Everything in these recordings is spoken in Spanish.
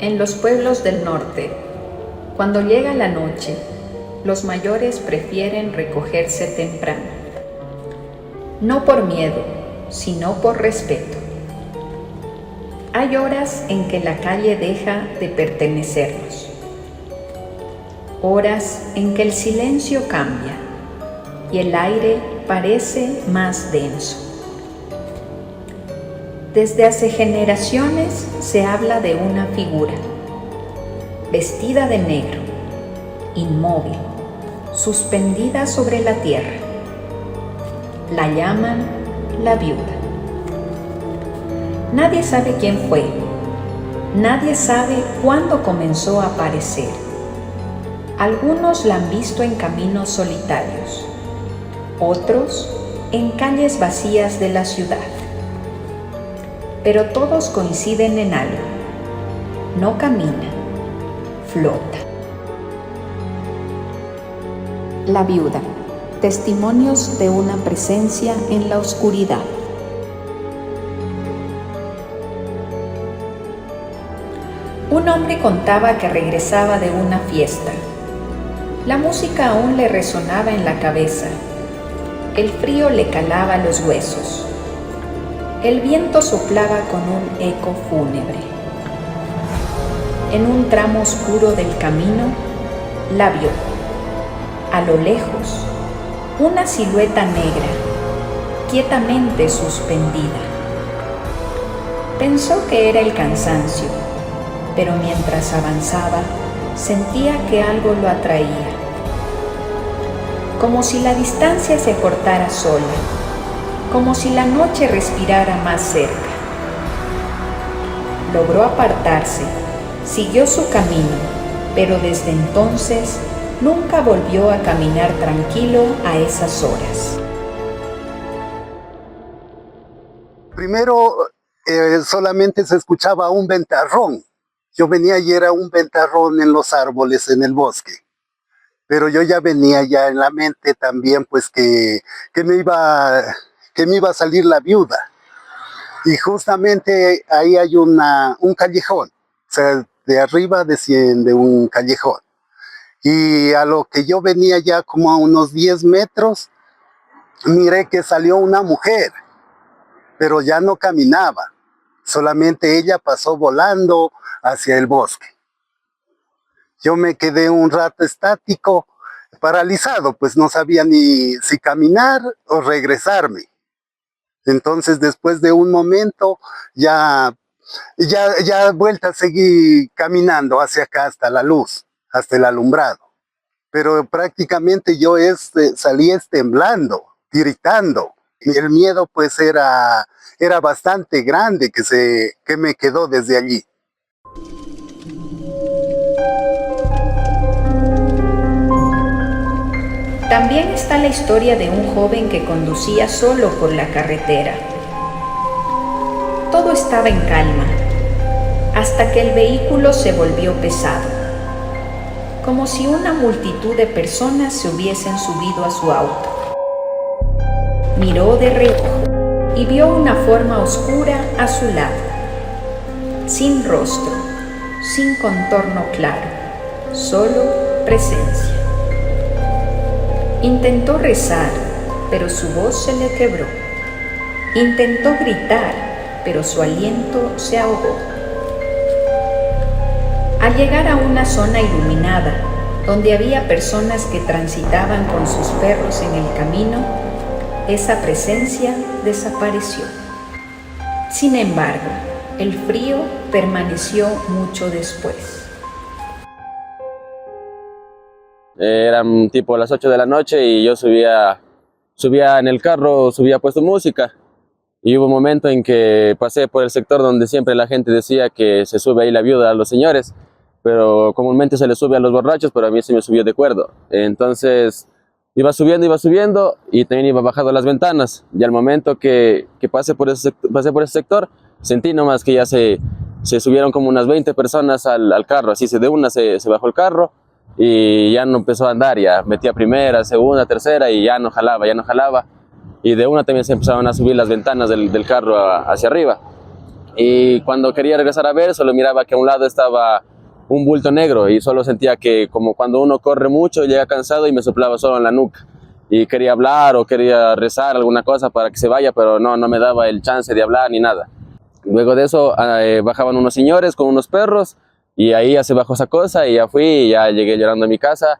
En los pueblos del norte, cuando llega la noche, los mayores prefieren recogerse temprano. No por miedo, sino por respeto. Hay horas en que la calle deja de pertenecernos. Horas en que el silencio cambia y el aire parece más denso. Desde hace generaciones se habla de una figura, vestida de negro, inmóvil, suspendida sobre la tierra. La llaman la viuda. Nadie sabe quién fue, nadie sabe cuándo comenzó a aparecer. Algunos la han visto en caminos solitarios, otros en calles vacías de la ciudad. Pero todos coinciden en algo: no camina, flota. La viuda, testimonios de una presencia en la oscuridad. Un hombre contaba que regresaba de una fiesta. La música aún le resonaba en la cabeza. El frío le calaba los huesos. El viento soplaba con un eco fúnebre. En un tramo oscuro del camino, la vio. A lo lejos, una silueta negra, quietamente suspendida. Pensó que era el cansancio, pero mientras avanzaba, sentía que algo lo atraía. Como si la distancia se cortara sola, como si la noche respirara más cerca. Logró apartarse, siguió su camino, pero desde entonces nunca volvió a caminar tranquilo a esas horas. Primero solamente se escuchaba un ventarrón. Yo venía y era un ventarrón en los árboles, en el bosque. Pero yo ya venía ya en la mente también pues que me iba a salir la viuda. Y justamente ahí hay un callejón. O sea, de arriba desciende un callejón. Y a lo que yo venía ya como a unos 10 metros, miré que salió una mujer, pero ya no caminaba. Solamente ella pasó volando hacia el bosque. Yo me quedé un rato estático, paralizado, pues no sabía ni si caminar o regresarme. Entonces, después de un momento, ya vuelta, seguí caminando hacia acá hasta la luz, hasta el alumbrado. Pero prácticamente yo salí temblando, gritando. Y el miedo pues era bastante grande que me quedó desde allí. También está la historia de un joven que conducía solo por la carretera. Todo estaba en calma, hasta que el vehículo se volvió pesado, como si una multitud de personas se hubiesen subido a su auto. Miró de reojo y vio una forma oscura a su lado, sin rostro, sin contorno claro, solo presencia. Intentó rezar, pero su voz se le quebró. Intentó gritar, pero su aliento se ahogó. Al llegar a una zona iluminada, donde había personas que transitaban con sus perros en el camino, esa presencia desapareció. Sin embargo, el frío permaneció mucho después. Eran tipo las 8 de la noche y yo subía en el carro, subía puesto música. Y hubo un momento en que pasé por el sector donde siempre la gente decía que se sube ahí la viuda a los señores, pero comúnmente se le sube a los borrachos, pero a mí se me subió de cuerdo. Entonces iba subiendo y también iba bajando las ventanas. Y al momento que pasé por ese sector, sentí nomás que ya se subieron como unas 20 personas al carro. Así de una se bajó el carro y ya no empezó a andar, ya metía primera, segunda, tercera y ya no jalaba. Y de una también se empezaron a subir las ventanas del carro hacia arriba. Y cuando quería regresar a ver, solo miraba que a un lado estaba un bulto negro y solo sentía que como cuando uno corre mucho, llega cansado y me soplaba solo en la nuca. Y quería hablar o quería rezar alguna cosa para que se vaya, pero no me daba el chance de hablar ni nada. Luego de eso bajaban unos señores con unos perros y ahí ya se bajó esa cosa y ya fui y ya llegué llorando a mi casa.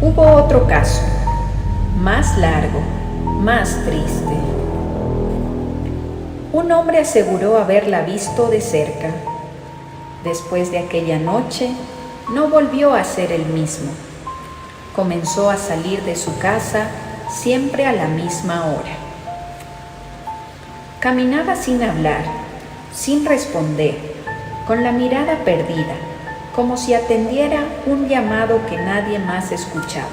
Hubo otro caso, más largo, más triste. Un hombre aseguró haberla visto de cerca. Después de aquella noche, no volvió a ser el mismo. Comenzó a salir de su casa siempre a la misma hora. Caminaba sin hablar, sin responder, con la mirada perdida, como si atendiera un llamado que nadie más escuchaba.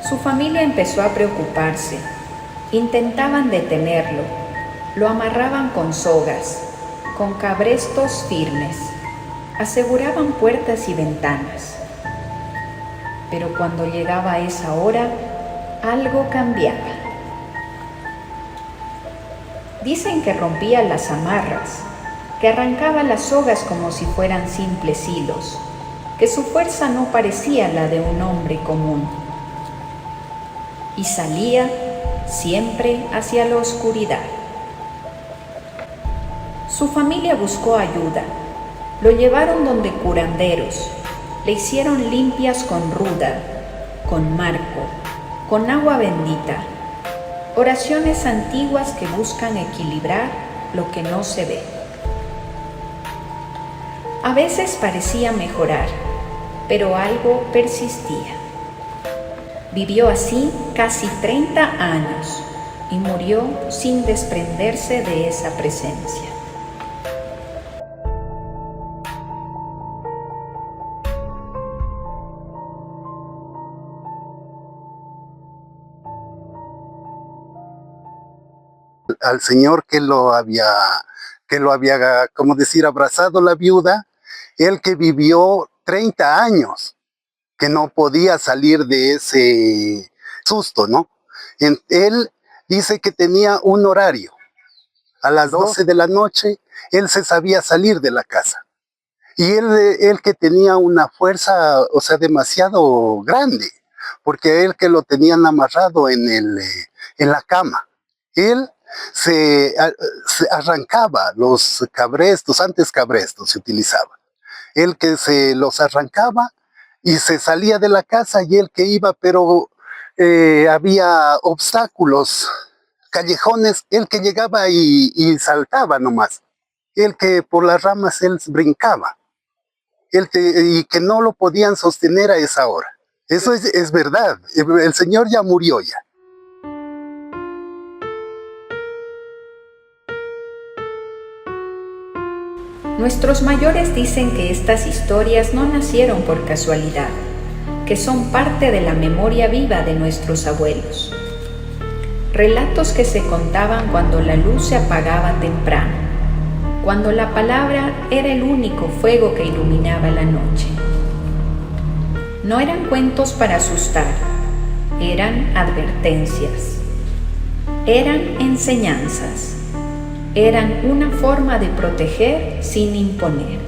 Su familia empezó a preocuparse. Intentaban detenerlo, lo amarraban con sogas, con cabrestos firmes, aseguraban puertas y ventanas. Pero cuando llegaba esa hora, algo cambiaba. Dicen que rompía las amarras, que arrancaba las sogas como si fueran simples hilos, que su fuerza no parecía la de un hombre común. Y salía siempre hacia la oscuridad. Su familia buscó ayuda, lo llevaron donde curanderos, le hicieron limpias con ruda, con marco, con agua bendita, oraciones antiguas que buscan equilibrar lo que no se ve. A veces parecía mejorar, pero algo persistía. Vivió así casi 30 años y murió sin desprenderse de esa presencia. Al señor que lo había, como decir, abrazado la viuda, él que vivió 30 años, que no podía salir de ese susto, ¿no? Él dice que tenía un horario. A las 12 de la noche, él se sabía salir de la casa. Y él que tenía una fuerza, o sea, demasiado grande, porque él que lo tenían amarrado en la cama. Él se arrancaba los cabrestos, antes cabrestos se utilizaba. Él que se los arrancaba y se salía de la casa y él que iba, pero había obstáculos, callejones, él que llegaba y saltaba nomás. Él que por las ramas él brincaba. Y que no lo podían sostener a esa hora. Eso es verdad. El Señor ya murió ya. Nuestros mayores dicen que estas historias no nacieron por casualidad, que son parte de la memoria viva de nuestros abuelos. Relatos que se contaban cuando la luz se apagaba temprano, cuando la palabra era el único fuego que iluminaba la noche. No eran cuentos para asustar, eran advertencias, eran enseñanzas, eran una forma de proteger sin imponer.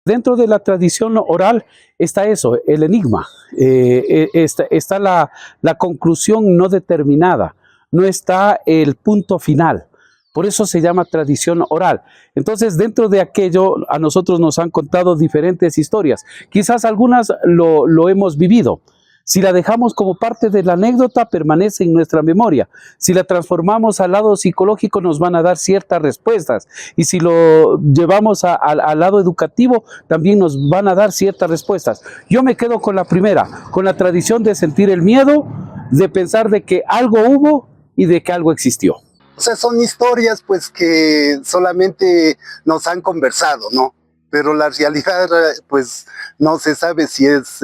Dentro de la tradición oral está eso, el enigma, está la conclusión no determinada, no está el punto final. Por eso se llama tradición oral. Entonces, dentro de aquello, a nosotros nos han contado diferentes historias. Quizás algunas lo hemos vivido. Si la dejamos como parte de la anécdota, permanece en nuestra memoria. Si la transformamos al lado psicológico, nos van a dar ciertas respuestas. Y si lo llevamos al lado educativo, también nos van a dar ciertas respuestas. Yo me quedo con la primera, con la tradición de sentir el miedo, de pensar de que algo hubo y de que algo existió. O sea, son historias pues que solamente nos han conversado, ¿no? Pero la realidad pues no se sabe si es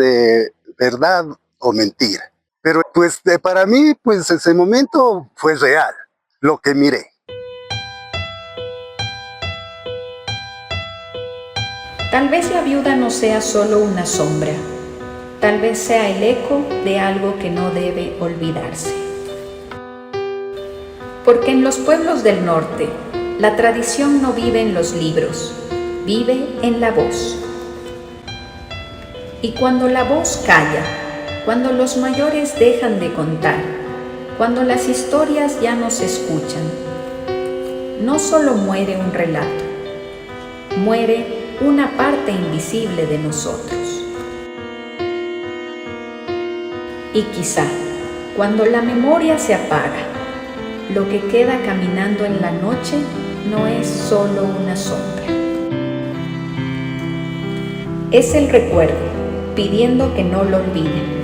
verdad o mentira. Pero pues para mí pues ese momento fue real, lo que miré. Tal vez la viuda no sea solo una sombra, tal vez sea el eco de algo que no debe olvidarse. Porque en los pueblos del norte, la tradición no vive en los libros, vive en la voz. Y cuando la voz calla, cuando los mayores dejan de contar, cuando las historias ya no se escuchan, no solo muere un relato, muere una parte invisible de nosotros. Y quizá, cuando la memoria se apaga, lo que queda caminando en la noche no es solo una sombra. Es el recuerdo, pidiendo que no lo olviden.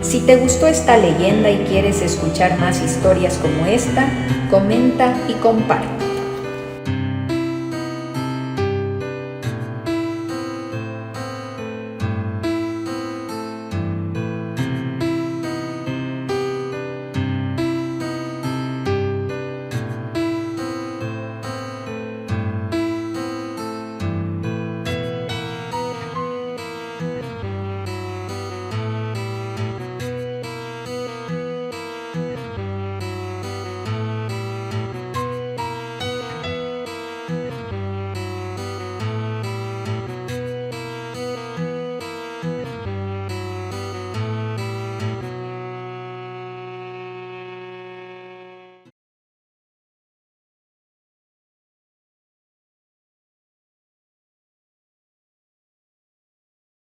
Si te gustó esta leyenda y quieres escuchar más historias como esta, comenta y comparte.